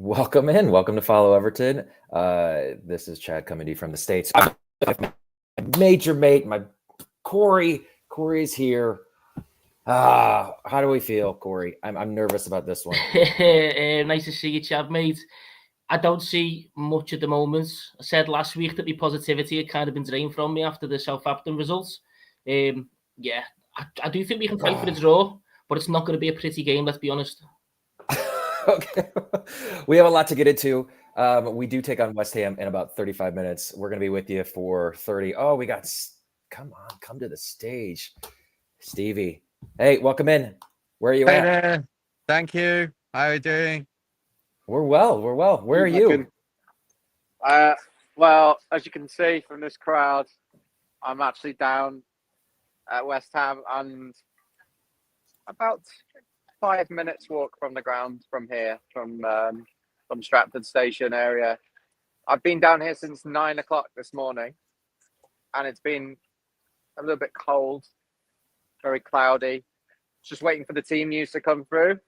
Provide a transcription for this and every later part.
Welcome in. Welcome to Follow Everton. This is Chad coming to you from the States. My major mate, my Corey. Corey's here. How do we feel, Corey? I'm nervous about this one. Nice to see you, Chad, mate. I don't see much at the moment. I said last week that my positivity had kind of been drained from me after the Southampton results. Yeah, I do think we can fight for the draw, but it's not going to be a pretty game, let's be honest. Okay. We have a lot to get into. We do take on West Ham in about 35 minutes. We're going to be with you for 30. Oh, we got, come to the stage. Stevie. Hey, welcome in. Where are you Hey at? there. Thank you. How are you doing? We're well. Where are you? Well, as you can see from this crowd, I'm actually down at West Ham and about 5 minutes walk from the ground from here, from Stratford Station area. I've been down here since 9 o'clock this morning, and it's been a little bit cold, very cloudy. Just waiting for the team news to come through.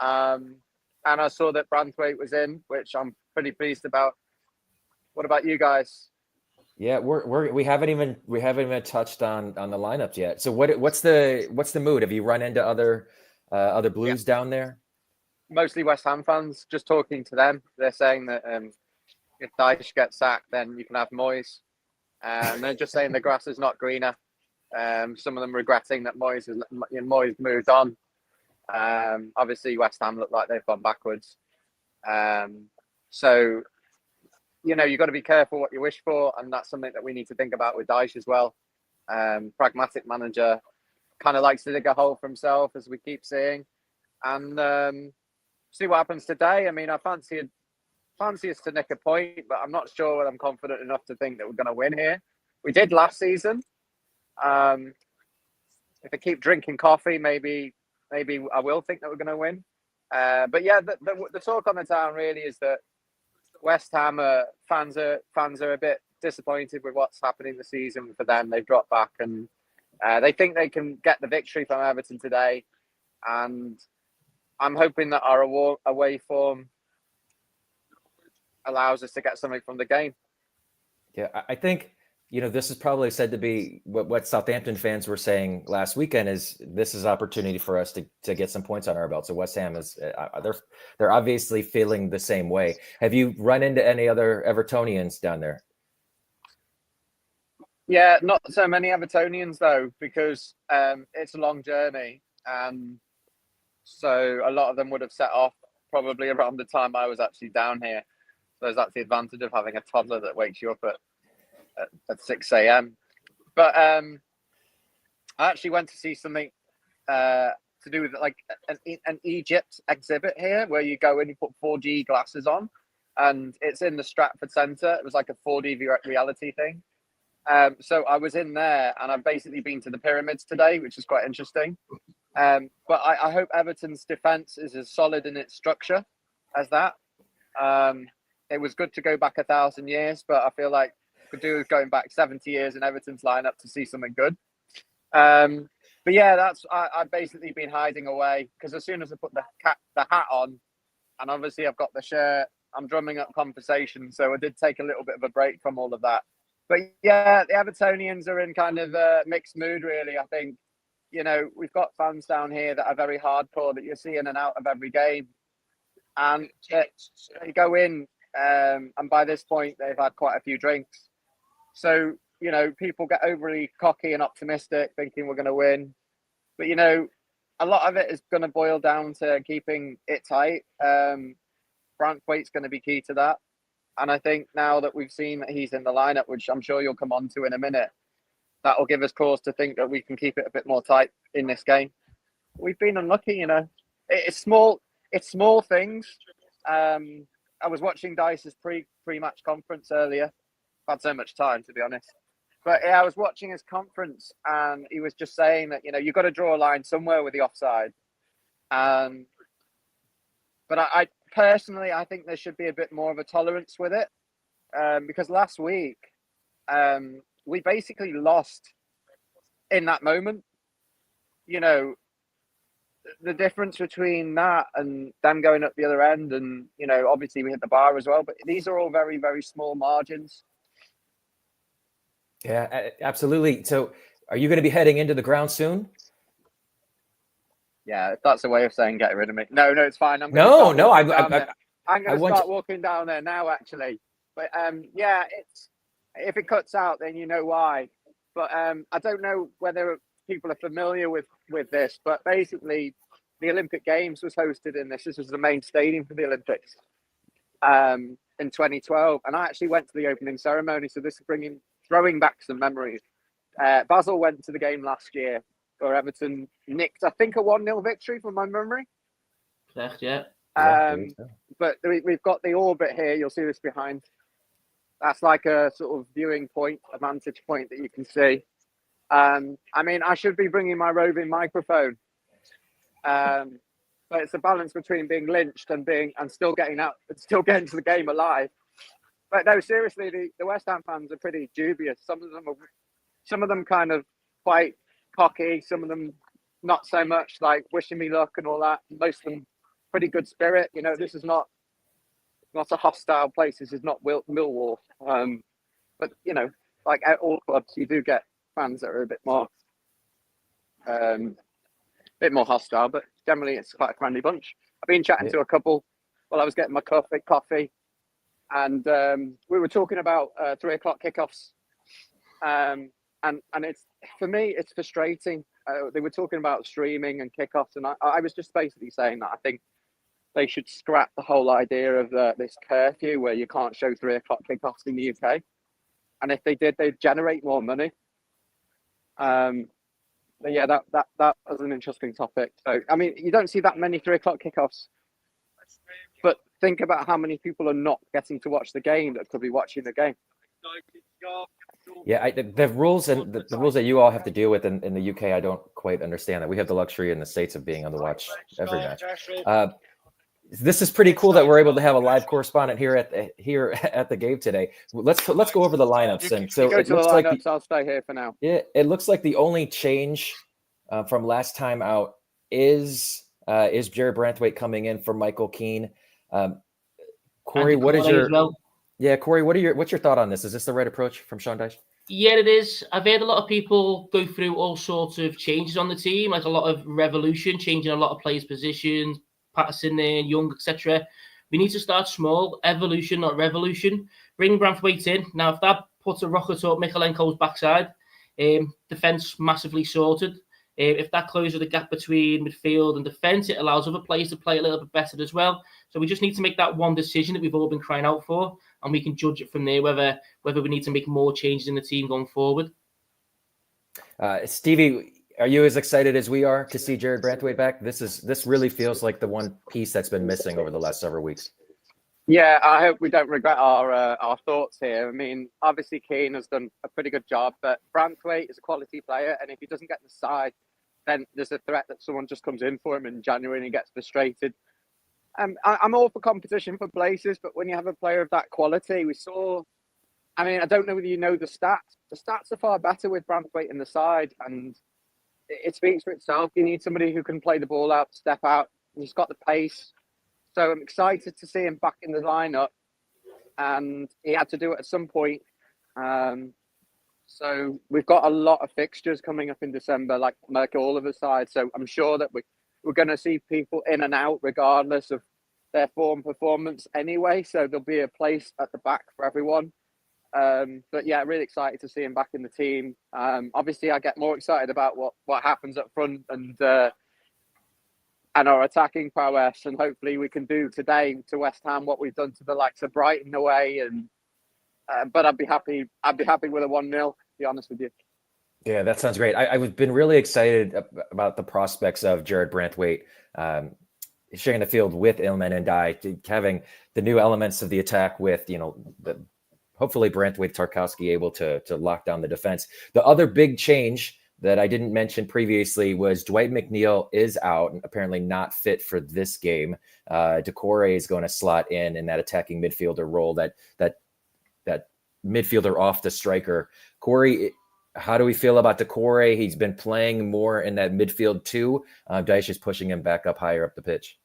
And I saw that Branthwaite was in, which I'm pretty pleased about. What about you guys? Yeah, we haven't even touched on the lineups yet. So what's the mood? Have you run into other Blues down there? Mostly West Ham fans. Just talking to them, they're saying that if Dyche gets sacked, then you can have Moyes. And they're just saying the grass is not greener. Some of them regretting that Moyes moved on. Obviously, West Ham look like they've gone backwards. So, you've got to be careful what you wish for, and that's something that we need to think about with Dyche as well. Pragmatic manager, kind of likes to dig a hole for himself, as we keep seeing, and see what happens today. I mean, I fancy us to nick a point, but I'm not sure whether I'm confident enough to think that we're going to win here. We did last season. If I keep drinking coffee, maybe I will think that we're going to win. But yeah, the talk on the town really is that West Ham fans are a bit disappointed with what's happening this season for them. They've dropped back, and they think they can get the victory from Everton today. And I'm hoping that our away form allows us to get something from the game. Yeah, I think this is probably said to be what Southampton fans were saying last weekend is this is opportunity for us to get some points on our belt. So West Ham is they're obviously feeling the same way. Have you run into any other Evertonians down there? Yeah, not so many Evertonians though, because it's a long journey, and so a lot of them would have set off probably around the time I was actually down here. So that's the advantage of having a toddler that wakes you up at 6 a.m. But I actually went to see something to do with like an Egypt exhibit here, where you go and you put 4D glasses on, and it's in the Stratford Centre. It was like a 4D reality thing. So I was in there, and I've basically been to the pyramids today, which is quite interesting. But I hope Everton's defence is as solid in its structure as that. It was good to go back 1,000 years, but I feel like could do with going back 70 years in Everton's lineup to see something good. But yeah, I've basically been hiding away, because as soon as I put the hat on, and obviously I've got the shirt, I'm drumming up conversation. So I did take a little bit of a break from all of that. But yeah, the Evertonians are in kind of a mixed mood, really. I think, we've got fans down here that are very hardcore, that you see in and out of every game. And they go in, and by this point, they've had quite a few drinks. So, people get overly cocky and optimistic, thinking we're going to win. But, a lot of it is going to boil down to keeping it tight. Branthwaite's going to be key to that. And I think now that we've seen that he's in the lineup, which I'm sure you'll come on to in a minute, that will give us cause to think that we can keep it a bit more tight in this game. We've been unlucky, It's small things. I was watching Dyche's pre-match conference earlier. I've had so much time, to be honest. But yeah, I was watching his conference, and he was just saying that, you've got to draw a line somewhere with the offside. But I personally, I think there should be a bit more of a tolerance with it. Because last week, we basically lost in that moment. the difference between that and them going up the other end, and obviously we hit the bar as well, but these are all very, very small margins. Yeah, absolutely. So are you going to be heading into the ground soon? Yeah, if that's a way of saying get rid of me. No, it's fine. I'm going to start walking down there now, actually. But yeah, if it cuts out, then you know why. But I don't know whether people are familiar with this, but basically the Olympic Games was hosted in this. This was the main stadium for the Olympics in 2012, and I actually went to the opening ceremony. So this is throwing back some memories. Basel went to the game last year, where Everton nicked, I think, a 1-0 victory from my memory. Yeah. But we've got the orbit here. You'll see this behind. That's like a sort of viewing point, a vantage point that you can see. I mean, I should be bringing my roving microphone, but it's a balance between being lynched and still getting to the game alive. But no, seriously, the West Ham fans are pretty dubious. Some of them kind of quite cocky. Some of them not so much, like wishing me luck and all that. Most of them pretty good spirit. This is not a hostile place. This is not Millwall. But like at all clubs, you do get fans that are a bit more hostile. But generally, it's quite a friendly bunch. I've been chatting to a couple while I was getting my coffee, and we were talking about 3 o'clock kickoffs. And it's, for me, it's frustrating. They were talking about streaming and kickoffs, and I was just basically saying that I think they should scrap the whole idea of this curfew where you can't show 3 o'clock kickoffs in the UK. And if they did, they'd generate more money. But yeah, that was an interesting topic. So, I mean, you don't see that many 3 o'clock kickoffs, but think about how many people are not getting to watch the game that could be watching the game. Yeah, the rules and the rules that you all have to deal with in the UK, I don't quite understand that. We have the luxury in the States of being able to watch every match. This is pretty cool that we're able to have a live correspondent here at the game today. Let's go over the lineups. And so it looks like I'll stay here for now. Yeah, it looks like the only change from last time out is Jared Branthwaite coming in for Michael Keane. Corey, what's your thought on this? Is this the right approach from Sean Dyche? Yeah, it is. I've heard a lot of people go through all sorts of changes on the team, like a lot of revolution, changing a lot of players' positions, Patterson there, Young, etc. We need to start small, evolution, not revolution. Bring Branthwaite in. Now, if that puts a rocket up Mikalenko's backside, defence massively sorted. If that closes the gap between midfield and defence, it allows other players to play a little bit better as well. So we just need to make that one decision that we've all been crying out for, and we can judge it from there whether we need to make more changes in the team going forward. Stevie, are you as excited as we are to see Jared Branthwaite back? This really feels like the one piece that's been missing over the last several weeks. Yeah, I hope we don't regret our thoughts here. I mean, obviously Keane has done a pretty good job, but Branthwaite is a quality player, and if he doesn't get the side, then there's a threat that someone just comes in for him in January and he gets frustrated. I'm all for competition for places, but when you have a player of that quality, we saw. I mean, I don't know whether you know the stats. The stats are far better with Branthwaite in the side, and it speaks for itself. You need somebody who can play the ball out, step out. He's got the pace. So I'm excited to see him back in the lineup, and he had to do it at some point. So we've got a lot of fixtures coming up in December, like all of the sides. So I'm sure that we're going to see people in and out regardless of their form performance anyway. So there'll be a place at the back for everyone. But yeah, really excited to see him back in the team. Obviously, I get more excited about what happens up front and our attacking prowess, and hopefully we can do today to West Ham what we've done to the likes of Brighton away. And but I'd be happy with a 1-0. To be honest with you. Yeah, that sounds great. I've been really excited about the prospects of Jared Branthwaite sharing the field with Ilman and Dye, having the new elements of the attack with hopefully Branthwaite, Tarkowski able to lock down the defense. The other big change that I didn't mention previously was Dwight McNeil is out and apparently not fit for this game. Decore is going to slot in that attacking midfielder role, that midfielder off the striker. Corey, How do we feel about Decore? He's been playing more in that midfield too. Dyche is pushing him back up higher up the pitch.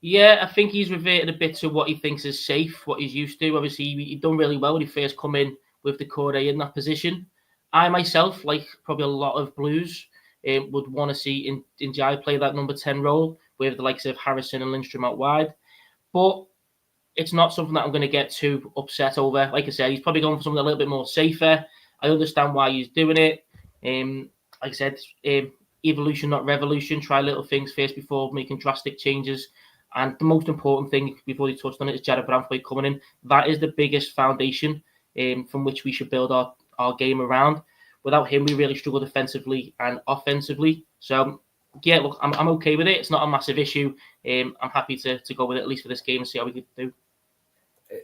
Yeah, I think he's reverted a bit to what he thinks is safe, what he's used to. Obviously, he done really well when he first come in with Decore in that position. I myself, like probably a lot of Blues, would want to see Njai play that number 10 role with the likes of Harrison and Lindstrom out wide. But it's not something that I'm going to get too upset over. Like I said, he's probably going for something a little bit more safer. I understand why he's doing it. Like I said, evolution, not revolution. Try little things first before making drastic changes. And the most important thing, before you touched on it, is Jared Branthwaite coming in. That is the biggest foundation from which we should build our game around. Without him, we really struggle defensively and offensively. So, yeah, look, I'm okay with it. It's not a massive issue. I'm happy to go with it, at least for this game, and see how we can do.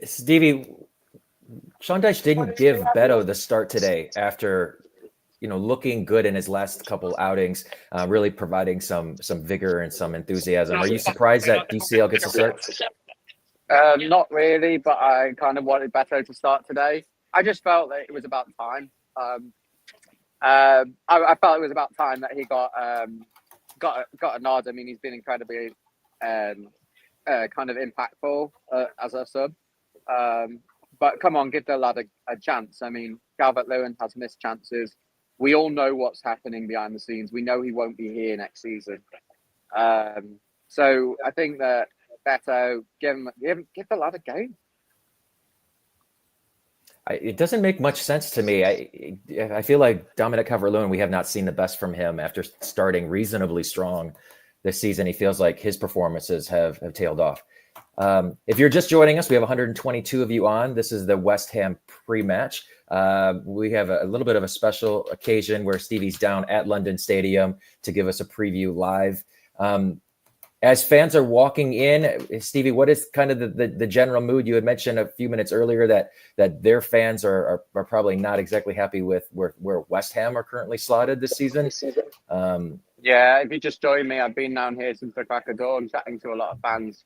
Stevie, Sean Dyche didn't give Beto the start today after, looking good in his last couple outings, really providing some vigor and some enthusiasm. Are you surprised that DCL gets a start? Not really, but I kind of wanted Beto to start today. I just felt that it was about time. I felt it was about time that he got a nod. I mean, he's been incredibly kind of impactful as a sub. But come on, give the lad a chance. I mean, Calvert-Lewin has missed chances. We all know what's happening behind the scenes. We know he won't be here next season. So I think that Beto, give the lad a game. It doesn't make much sense to me. I feel like Dominic Calvert-Lewin, we have not seen the best from him after starting reasonably strong this season. He feels like his performances have tailed off. If you're just joining us, we have 122 of you on. This is the West Ham pre-match. We have a little bit of a special occasion where Stevie's down at London Stadium to give us a preview live. As fans are walking in, Stevie, what is kind of the general mood? You had mentioned a few minutes earlier that their fans are probably not exactly happy with where West Ham are currently slotted this season. Yeah, if you just joined me, I've been down here since the crack of dawn, chatting to a lot of fans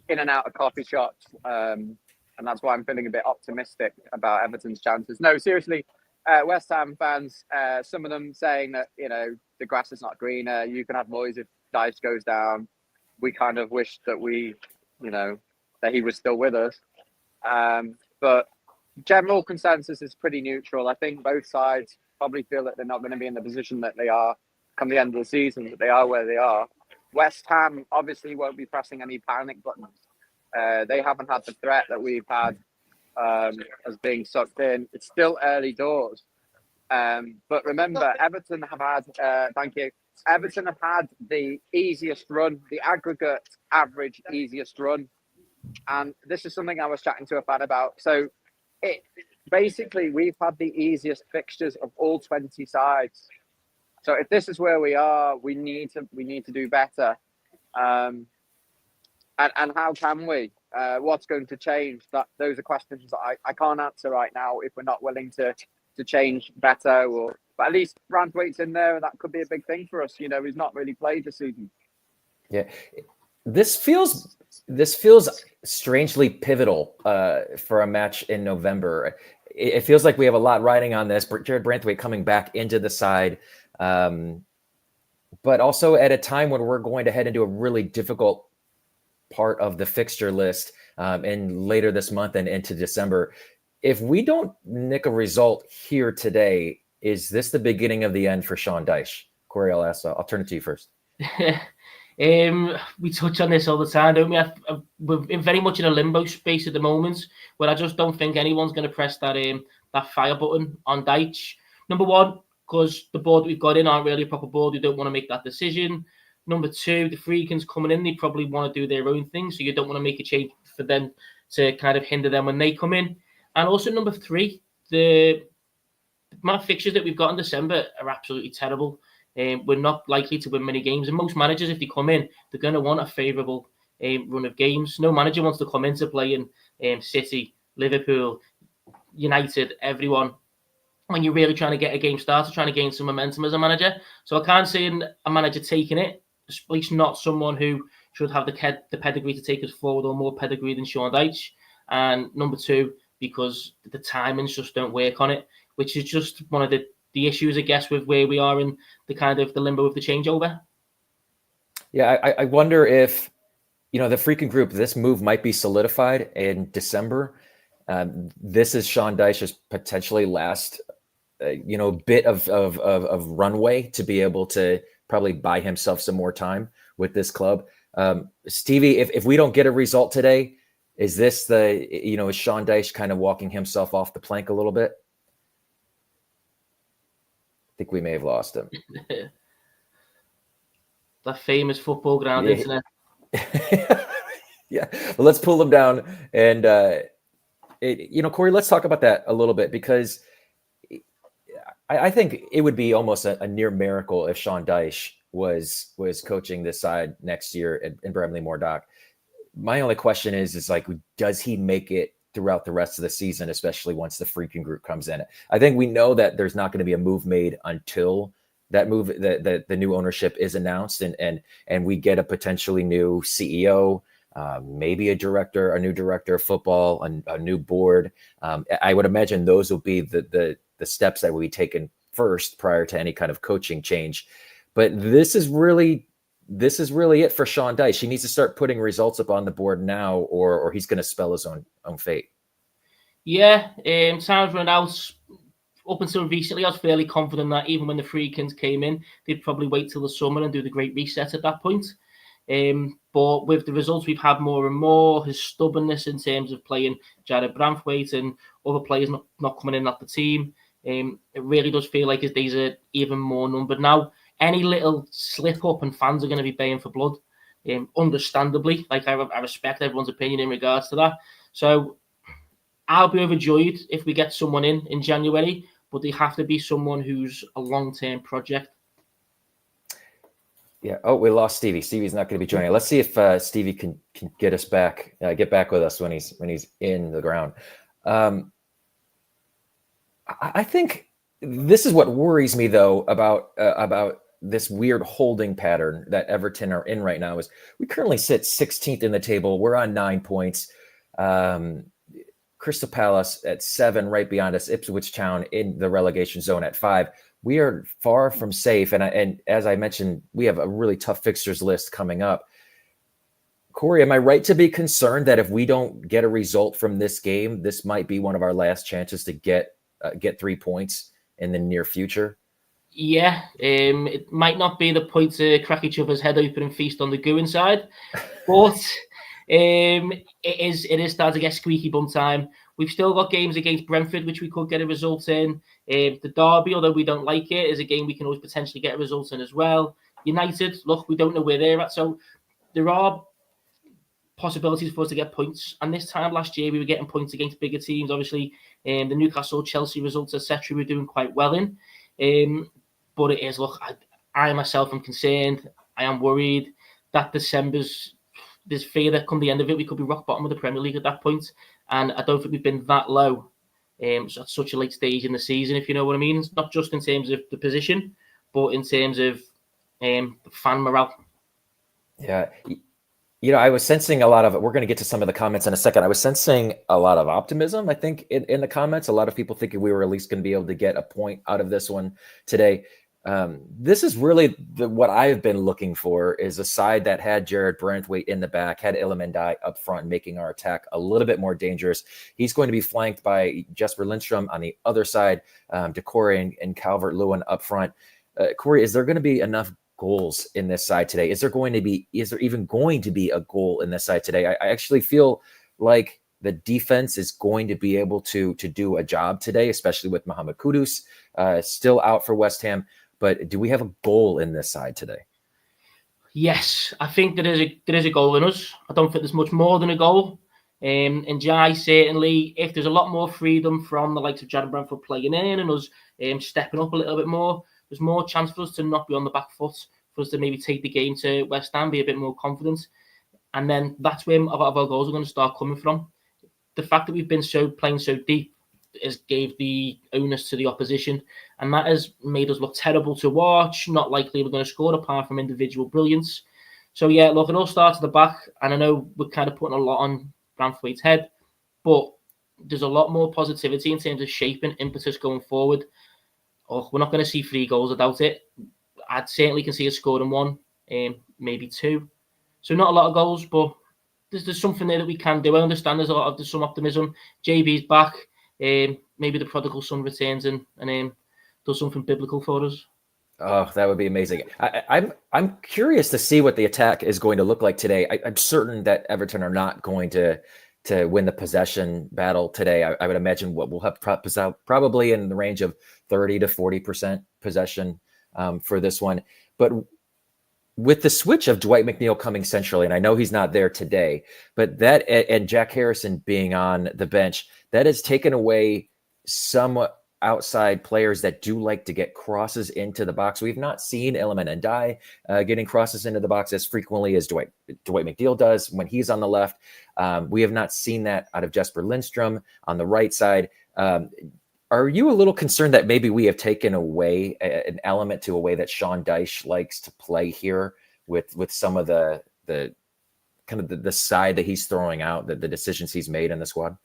in and out of coffee shops, and that's why I'm feeling a bit optimistic about Everton's chances. No, seriously, West Ham fans, some of them saying that the grass is not greener. You can have noise if Dyche goes down. We kind of wish that that he was still with us. But general consensus is pretty neutral. I think both sides probably feel that they're not going to be in the position that they are come the end of the season, that they are where they are. West Ham obviously won't be pressing any panic buttons. They haven't had the threat that we've had as being sucked in. It's still early doors. But remember, Everton have had, Everton have had the easiest run, the aggregate average easiest run. And this is something I was chatting to a fan about. So basically, we've had the easiest fixtures of all 20 sides. So if this is where we are, we need to do better. And how can we? What's going to change? Those are questions that I can't answer right now if we're not willing to change better. But at least Branthwaite's in there, and that could be a big thing for us. He's not really played this season. Yeah, this feels strangely pivotal for a match in November. It feels like we have a lot riding on this. Jared Branthwaite coming back into the side. But also at a time when we're going to head into a really difficult part of the fixture list and later this month and into December. If we don't nick a result here today, is this the beginning of the end for Sean Dyche? Corey, I'll turn it to you first. We touch on this all the time, don't we? We're very much in a limbo space at the moment where I just don't think anyone's going to press that fire button on Dyche. Number one, because the board that we've got in aren't really a proper board. We don't want to make that decision. Number two, the Freakins coming in, they probably want to do their own thing, so you don't want to make a change for them to kind of hinder them when they come in. And also number three, the fixtures that we've got in December are absolutely terrible. We're not likely to win many games. And most managers, if they come in, they're going to want a favourable run of games. No manager wants to come into playing City, Liverpool, United, everyone, when you're really trying to get a game started, trying to gain some momentum as a manager. So I can't see a manager taking it, at least not someone who should have the pedigree to take us forward or more pedigree than Sean Dyche. And number two, because the timings just don't work on it, which is just one of the the issues, I guess, with where we are in the kind of the limbo of the changeover. Yeah, I wonder if, the freaking group, this move might be solidified in December. This is Sean Dyche's potentially last, bit of runway to be able to probably buy himself some more time with this club. Stevie, if we don't get a result today, is this is Sean Dyche kind of walking himself off the plank a little bit? I think we may have lost him. That famous football ground internet. Yeah. Well, let's pull them down. And, Corey, let's talk about that a little bit, because I think it would be almost a near miracle if Sean Dyche was coaching this side next year in Bramley Moore. My only question is like, does he make it throughout the rest of the season, especially once the freaking group comes in? I think we know that there's not going to be a move made until that move, the new ownership is announced, and we get a potentially new CEO, maybe a new director of football, a new board. I would imagine those will be the steps that will be taken first prior to any kind of coaching change. But this is really it for Sean Dyche. He needs to start putting results up on the board now, or he's going to spell his own fate. Yeah, time's run out. Up until recently, I was fairly confident that even when the Freakins came in, they'd probably wait till the summer and do the great reset at that point. But with the results we've had more and more, his stubbornness in terms of playing Jared Branthwaite and other players not coming in at the team, it really does feel like his days are even more numbered now. Any little slip up and fans are going to be baying for blood, understandably. Like, I respect everyone's opinion in regards to that. So I'll be overjoyed if we get someone in January, but they have to be someone who's a long-term project. Yeah. Oh, we lost Stevie. Stevie's not going to be joining. Let's see if Stevie can get us back, get back with us when he's in the ground. I think this is what worries me, though, about this weird holding pattern that Everton are in right now. Is we currently sit 16th in the table. We're on 9 points. Crystal Palace at 7, right beyond us. Ipswich Town in the relegation zone at 5. We are far from safe. And as I mentioned, we have a really tough fixtures list coming up. Corey, am I right to be concerned that if we don't get a result from this game, this might be one of our last chances to get 3 points in the near future? Yeah, it might not be the point to crack each other's head open and feast on the goo inside, but it is starting to get squeaky bum time. We've still got games against Brentford, which we could get a result in. The Derby, although we don't like it, is a game we can always potentially get a result in as well. United, look, we don't know where they're at, so there are possibilities for us to get points. And this time last year, we were getting points against bigger teams. Obviously, the Newcastle, Chelsea results, etc., we're doing quite well in. But it is, look, I myself am concerned. I am worried that there's fear that come the end of it, we could be rock bottom of the Premier League at that point. And I don't think we've been that low at such a late stage in the season, if you know what I mean. It's not just in terms of the position, but in terms of fan morale. Yeah. I was sensing a lot of it. We're going to get to some of the comments in a second. I was sensing a lot of optimism, I think, in the comments. A lot of people thinking we were at least going to be able to get a point out of this one today. This is really what I've been looking for, is a side that had Jared Branthwaite in the back, had Illuminati up front, making our attack a little bit more dangerous. He's going to be flanked by Jesper Lindstrom on the other side, Decore and Calvert-Lewin up front. Corey, is there going to be enough goals in this side today? Is there even going to be a goal in this side today? I actually feel like the defense is going to be able to do a job today, especially with Mohamed Kudus still out for West Ham. But do we have a goal in this side today? Yes, I think there is a goal in us. I don't think there's much more than a goal. And Jai, certainly, if there's a lot more freedom from the likes of Jared Brentford playing in and us stepping up a little bit more, there's more chance for us to not be on the back foot, for us to maybe take the game to West Ham, be a bit more confident. And then that's where a lot of our goals are going to start coming from. The fact that we've been playing so deep has gave the onus to the opposition, and that has made us look terrible to watch, not likely we're going to score apart from individual brilliance. So yeah, look, it all starts at the back, and I know we're kind of putting a lot on Branthwaite's head, but there's a lot more positivity in terms of shape and impetus going forward. oh, we're not going to see 3 goals, I doubt it. I certainly can see us scoring 1, maybe 2. So not a lot of goals, but there's something there that we can do. I understand there's some optimism. JB's back. Maybe the prodigal son returns and does something biblical for us. Oh, that would be amazing. I'm curious to see what the attack is going to look like today. I'm certain that Everton are not going to win the possession battle today. I would imagine what we'll have probably in the range of 30 to 40% possession for this one. But with the switch of Dwight McNeil coming centrally, and I know he's not there today, but that and Jack Harrison being on the bench, that has taken away some outside players that do like to get crosses into the box. We've not seen Iliman Ndiaye getting crosses into the box as frequently as Dwight McNeil does when he's on the left. We have not seen that out of Jesper Lindstrom on the right side. Are you a little concerned that maybe we have taken away an element to a way that Sean Dyche likes to play here with some of the kind of the side that he's throwing out, the decisions he's made in the squad?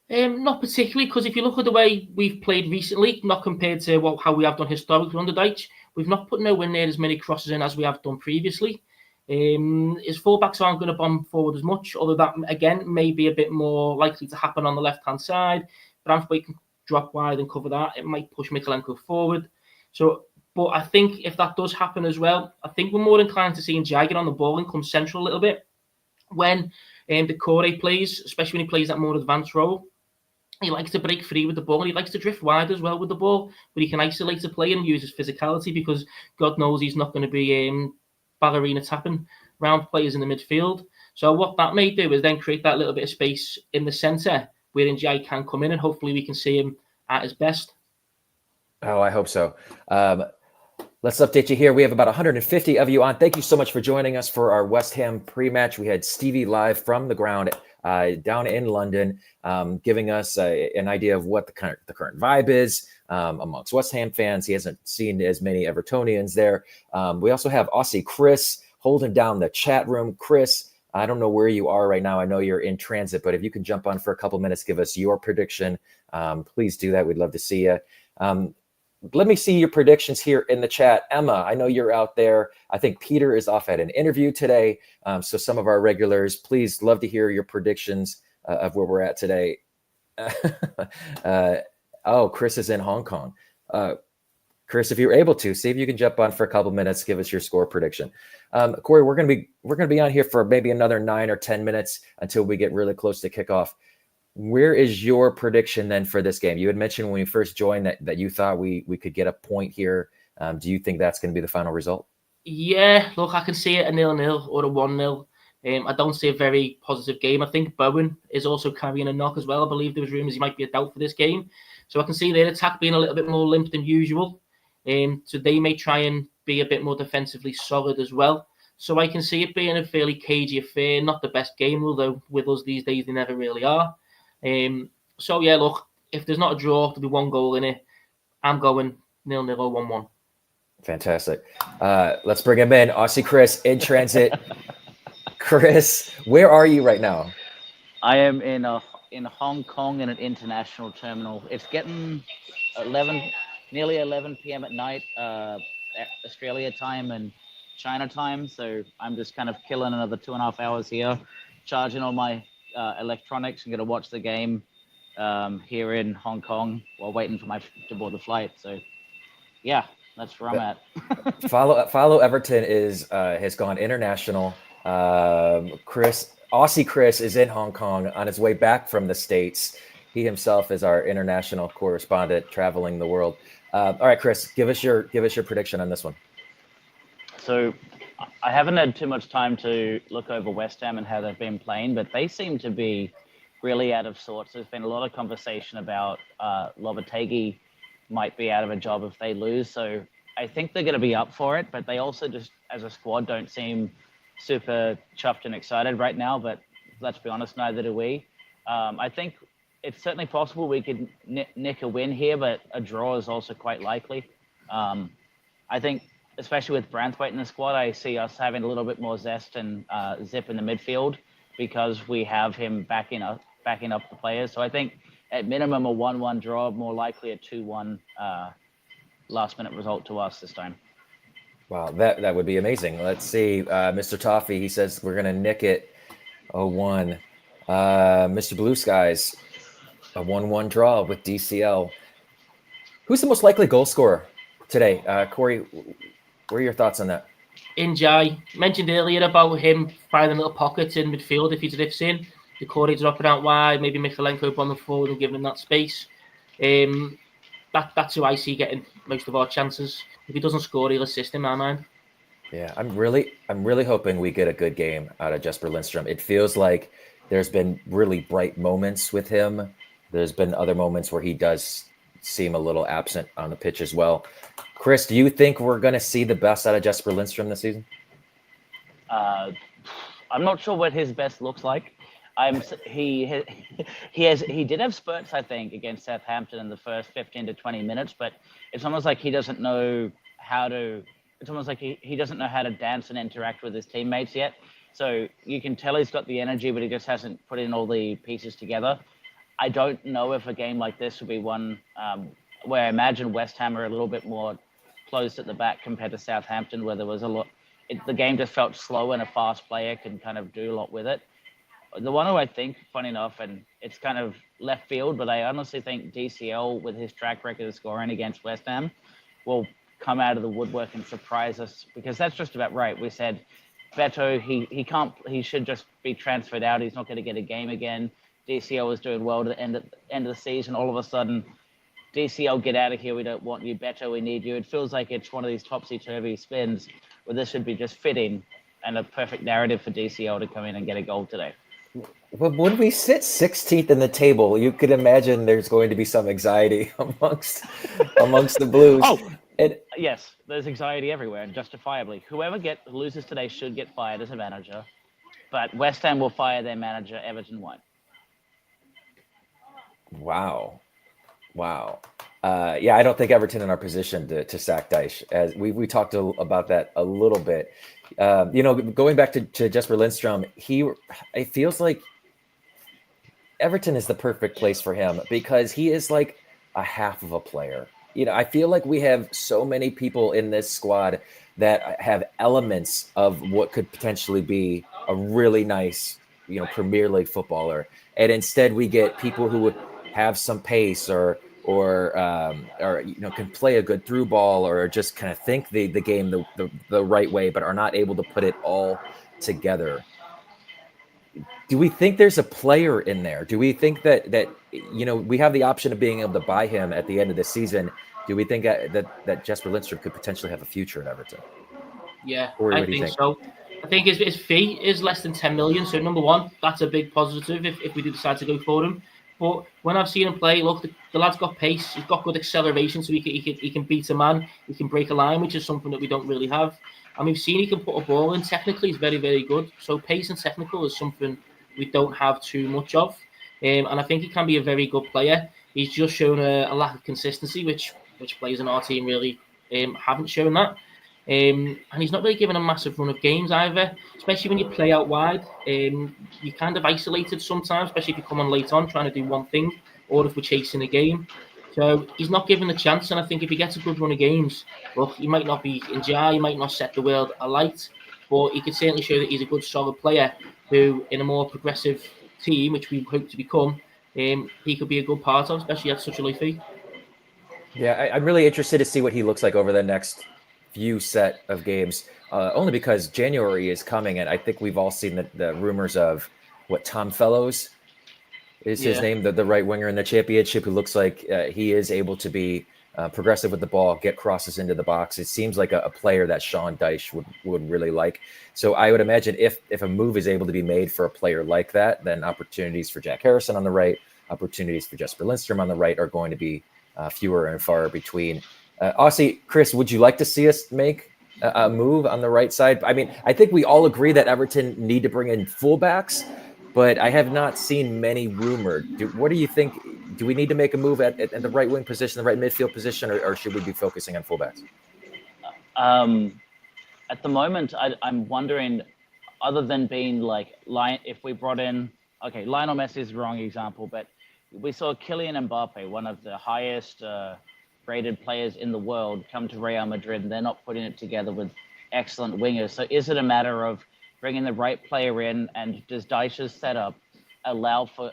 Not particularly, because if you look at the way we've played recently, not compared to how we have done historically under Dyche, we've not put nowhere near as many crosses in as we have done previously. His fullbacks aren't going to bomb forward as much, although that, again, may be a bit more likely to happen on the left-hand side. Branthwaite can drop wide and cover that. It might push Mykolenko forward. But I think if that does happen as well, I think we're more inclined to seeing Ndiaye get on the ball and come central a little bit. When Decore plays, especially when he plays that more advanced role, he likes to break free with the ball, and he likes to drift wide as well with the ball, but he can isolate the play and use his physicality, because God knows he's not going to be ballerina tapping round players in the midfield. So what that may do is then create that little bit of space in the centre where Ndiaye can come in, and hopefully we can see him at his best. Oh, I hope so. Let's update you here. We have about 150 of you on. Thank you so much for joining us for our West Ham pre-match. We had Stevie live from the ground down in London, giving us an idea of what the current vibe is amongst West Ham fans. He hasn't seen as many Evertonians there. We also have Aussie Chris holding down the chat room. Chris, I don't know where you are right now. I know you're in transit, but if you can jump on for a couple minutes, give us your prediction. Please do that. We'd love to see you. Let me see your predictions here in the chat. Emma, I know you're out there. I think Peter is off at an interview today. So some of our regulars, please, love to hear your predictions of where we're at today. Chris is in Hong Kong. Chris, if you're able to, see if you can jump on for a couple minutes, give us your score prediction. Corey, we're gonna be on here for maybe another 9 or 10 minutes until we get really close to kickoff. Where is your prediction then for this game? You had mentioned when you first joined that you thought we could get a point here. Do you think that's going to be the final result? Yeah, look, I can see it a 0-0 or a 1-0. I don't see a very positive game. I think Bowen is also carrying a knock as well. I believe there was rumours he might be a doubt for this game. So I can see their attack being a little bit more limp than usual. So they may try and be a bit more defensively solid as well. So I can see it being a fairly cagey affair. Not the best game, although with us these days they never really are. So yeah, look, if there's not a draw, there'll be 1 goal in it. I'm going 0-0 or 1-1. Fantastic. Let's bring him in. Aussie Chris in transit. Chris, where are you right now? I am in Hong Kong in an international terminal. It's getting nearly 11 p.m. at night, Australia time and China time. So I'm just kind of killing another 2.5 hours here, charging all my electronics. I'm going to watch the game here in Hong Kong while waiting for to board the flight. So yeah, that's where I'm at. Follow Everton has gone international. Aussie Chris is in Hong Kong on his way back from the States. He himself is our international correspondent traveling the world. All right, Chris, give us your prediction on this one. So I haven't had too much time to look over West Ham and how they've been playing, but they seem to be really out of sorts. There's been a lot of conversation about Lopetegui might be out of a job if they lose. So I think they're going to be up for it, but they also just, as a squad, don't seem super chuffed and excited right now. But let's be honest, neither do we. I think it's certainly possible we could nick a win here, but a draw is also quite likely. I think, especially with Branthwaite in the squad, I see us having a little bit more zest and zip in the midfield because we have him backing up the players. So I think at minimum a 1-1 draw, more likely a 2-1 last-minute result to us this time. Wow, that would be amazing. Let's see. Mr. Toffee, he says we're going to nick it 0-1. Mr. Blue Skies, a 1-1 draw with DCL. Who's the most likely goal scorer today? Corey, what are your thoughts on that? Njai mentioned earlier about him finding little pockets in midfield if he drifts in. The Corey dropping out wide, maybe Michaelenko on the forward and giving him that space. That's who I see getting most of our chances. If he doesn't score, he'll assist in my mind. Yeah, I'm really hoping we get a good game out of Jesper Lindstrom. It feels like there's been really bright moments with him. There's been other moments where he does seem a little absent on the pitch as well. Chris, do you think we're going to see the best out of Jesper Lindstrom this season? I'm not sure what his best looks like. He did have spurts, I think, against Southampton in the first 15 to 20 minutes, but it's almost like he doesn't know how to. It's almost like he doesn't know how to dance and interact with his teammates yet. So you can tell he's got the energy, but he just hasn't put in all the pieces together. I don't know if a game like this will be one where I imagine West Ham are a little bit more closed at the back compared to Southampton, where there was a lot. The game just felt slow, and a fast player can kind of do a lot with it. The one who I think, funny enough, and it's kind of left field, but I honestly think DCL, with his track record of scoring against West Ham, will come out of the woodwork and surprise us, because that's just about right. We said Beto, he should just be transferred out. He's not going to get a game again. DCL was doing well to the end of the season. All of a sudden, DCL, get out of here. We don't want you. Beto, we need you. It feels like it's one of these topsy-turvy spins where this should be just fitting and a perfect narrative for DCL to come in and get a goal today. Well, when we sit 16th in the table, you could imagine there's going to be some anxiety amongst the Blues. Oh, yes, there's anxiety everywhere, and justifiably. Whoever loses today should get fired as a manager, but West Ham will fire their manager. Everton won't. Wow. Yeah, I don't think Everton in our position to sack Dyche. As we talked about that a little bit. Going back to Jesper Lindstrom, it feels like Everton is the perfect place for him because he is like a half of a player. I feel like we have so many people in this squad that have elements of what could potentially be a really nice, Premier League footballer, and instead we get people who would have some pace or can play a good through ball or just kind of think the game the right way, but are not able to put it all together. Do we think there's a player in there? Do we think that we have the option of being able to buy him at the end of the season? Do we think that Jesper Lindstrom could potentially have a future at Everton? Yeah, Corey, I think so. I think his fee is less than 10 million. So number one, that's a big positive if we do decide to go for him. But when I've seen him play, look, the lad's got pace. He's got good acceleration, so he can beat a man. He can break a line, which is something that we don't really have. And we've seen he can put a ball in. Technically, he's very, very good. So pace and technical is something we don't have too much of. And I think he can be a very good player. He's just shown a lack of consistency, which players in our team really haven't shown that. And he's not really given a massive run of games either, especially when you play out wide. You're kind of isolated sometimes, especially if you come on late on trying to do one thing, or if we're chasing a game. So he's not given a chance, and I think if he gets a good run of games, look, he might not be in jar, he might not set the world alight, but he could certainly show that he's a good, solid player who, in a more progressive team, which we hope to become, he could be a good part of, especially at such a low fee. Yeah, I'm really interested to see what he looks like over the next few set of games, only because January is coming, and I think we've all seen the rumors of what Tom Fellows is his name, the right winger in the Championship, who looks like he is able to be progressive with the ball, get crosses into the box. It seems like a player that Sean Dyche would really like. So I would imagine if a move is able to be made for a player like that, then opportunities for Jack Harrison on the right, opportunities for Jesper Lindstrom on the right are going to be fewer and far between. Aussie, Chris, would you like to see us make a move on the right side? I mean, I think we all agree that Everton need to bring in fullbacks, but I have not seen many rumored. What do you think? Do we need to make a move at the right wing position, the right midfield position, or should we be focusing on fullbacks? At the moment, I'm wondering, other than being if we brought in, Lionel Messi is the wrong example, but we saw Kylian Mbappe, one of the highest rated players in the world come to Real Madrid and they're not putting it together with excellent wingers. So is it a matter of bringing the right player in, and does Dyche's setup allow for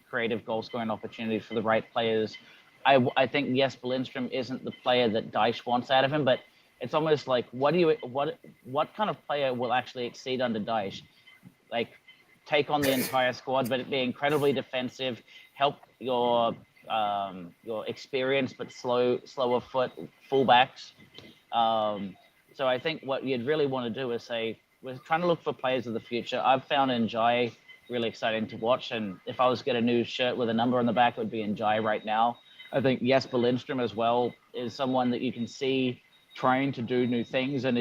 creative goal scoring opportunities for the right players? I think Jesper Lindstrom isn't the player that Dyche wants out of him, but it's almost like what kind of player will actually exceed under Dyche? Like take on the entire squad, but be incredibly defensive, help your experienced but slower foot fullbacks. So I think what you'd really want to do is say, we're trying to look for players of the future. I've found Njai really exciting to watch, and if I was to get a new shirt with a number on the back, it would be Njai right now. I think Jesper Lindstrom as well is someone that you can see trying to do new things and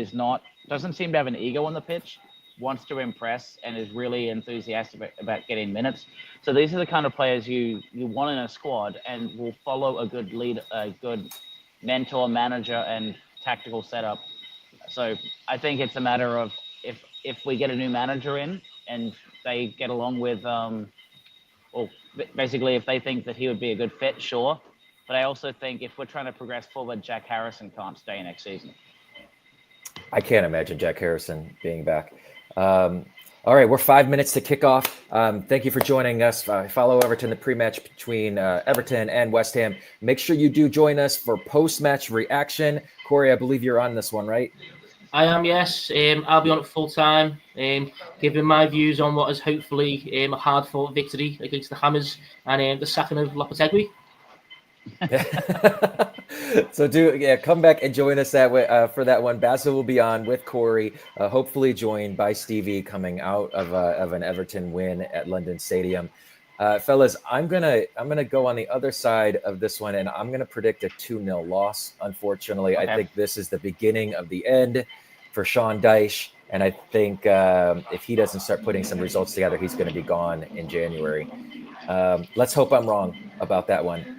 doesn't seem to have an ego on the pitch, wants to impress, and is really enthusiastic about getting minutes. So these are the kind of players you want in a squad and will follow a good lead, a good mentor, manager, and tactical setup. So I think it's a matter of if we get a new manager in and they get along with, basically if they think that he would be a good fit, sure. But I also think if we're trying to progress forward, Jack Harrison can't stay next season. I can't imagine Jack Harrison being back. All right, we're 5 minutes to kick off. Thank you for joining us. Follow Everton, the pre-match between Everton and West Ham. Make sure you do join us for post-match reaction. Corey, I believe you're on this one, right? I am, yes. I'll be on it full time, giving my views on what is hopefully a hard-fought victory against the Hammers and the sacking of Lopetegui. So come back and join us for that one. Basil will be on with Corey, hopefully joined by Stevie coming out of an Everton win at London Stadium. Fellas, I'm gonna go on the other side of this one, and I'm gonna predict a 2-0 loss. Unfortunately, okay. I think this is the beginning of the end for Sean Dyche, and I think if he doesn't start putting some results together, he's going to be gone in January. Let's hope I'm wrong about that one.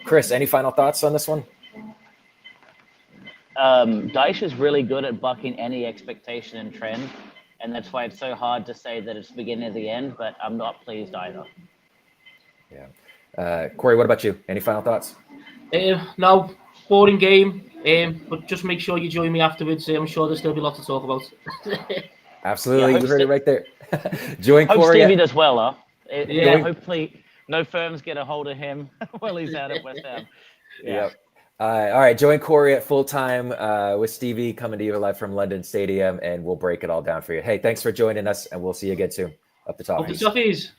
Chris, any final thoughts on this one? Dyche is really good at bucking any expectation and trend, and that's why it's so hard to say that it's the beginning of the end, but I'm not pleased either. Yeah. Corey, what about you? Any final thoughts? No, boring game, but just make sure you join me afterwards. I'm sure there'll still be a lot to talk about. Absolutely, you heard it right there. Join hope Corey. Stevie does well, huh? Hopefully no firms get a hold of him while he's out at West Ham. Yep. All right, join Corey at full time with Stevie coming to you live from London Stadium, and we'll break it all down for you. Hey, thanks for joining us, and we'll see you again soon up the top. Up the top is.